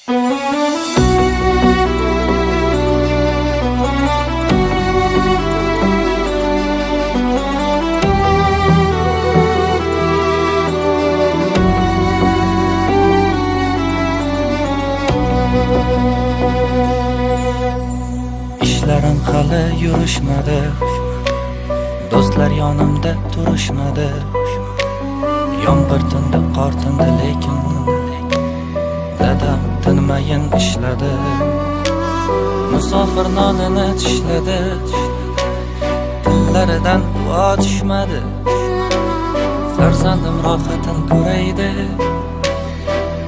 İşlerim hali yurishmadi, do'stlar yonimda turishmadi. Yomg'ir tindi, qor tindi, lekin dadam tinmayin ishladi. Musofir nonini tishladi, tillaridan duo tushmadi. Farzandim rohatin ko'raydi,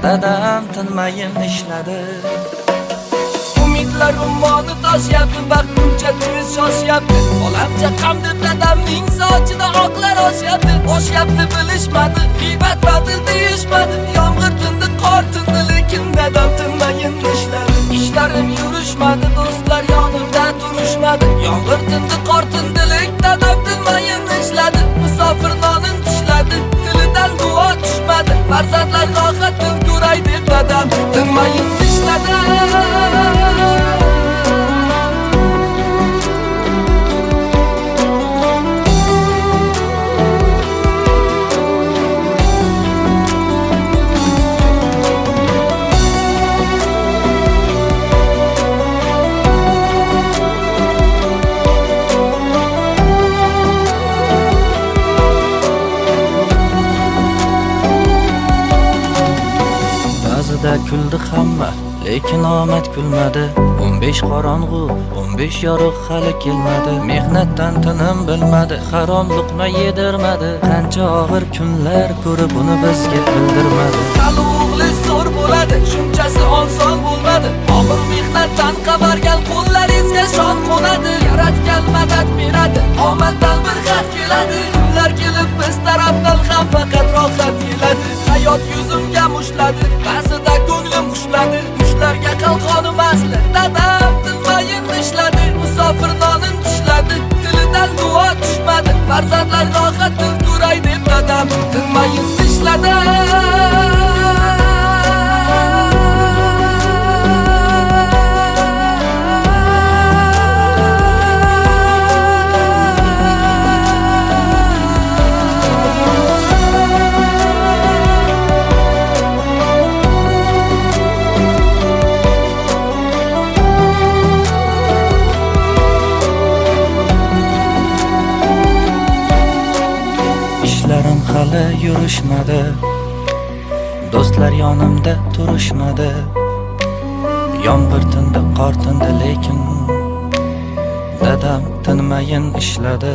dadam tinmayin ishladi. Umidlar ummoni toshyapti, vaqtincha tez shoshyapti. Olamcha qamdi dadamning sochida oqlar oshyapti bilishmadi, g'iybat batil deyishmadi. Yomg'ir tindi, qor tindi, lekin dadam tinmayin ishladi. Ishlarim yurishmadi, do'stlar yonimda turishmadi. Yomg'ir tindi, qor tindi, lekin dadam tinmayin ishladi. Musofir nonin tishladi, tilidan duo tushmadi. Farzandlar rohatin ko'ray deb dadam tinmayin ishladi. Ba'zida kuldi hamma, lekin omad kulmadi. 15 qorong'u, 15 yorug' hali kelmadi. Mehnatdan tinim bilmadi, harom luqma yedirmadi. Qancha og'ir kunlar ko'rib uni bizga bildirmadi. Hali o'g'li zo'r bo'ladi, shunchasi oson bo'lmadi. Og'ir mehnatdan qavargan qo'llaringizga shon qo'nadi. Yaratgan madad beradi, omaddan bir xat keladi. Kunlar kelib biz tarafdan ham faqat rohat keladi. Hayot yuzimga mushladi, ba'zida ko'nglim xushladi. Mushlarga qalqonim asli, dadam tinmayin ishladi. Musofir nonin tishladi, tilidan duo tushmadi. Farzandlar rohatin ko'ray deb dadam tinmayin ishladi. İşlerim hali yurishmadi, do'stlar yonimda turishmadi. Yomg'ir tindi, qor tindi, lekin dadam tinmayin ishladi.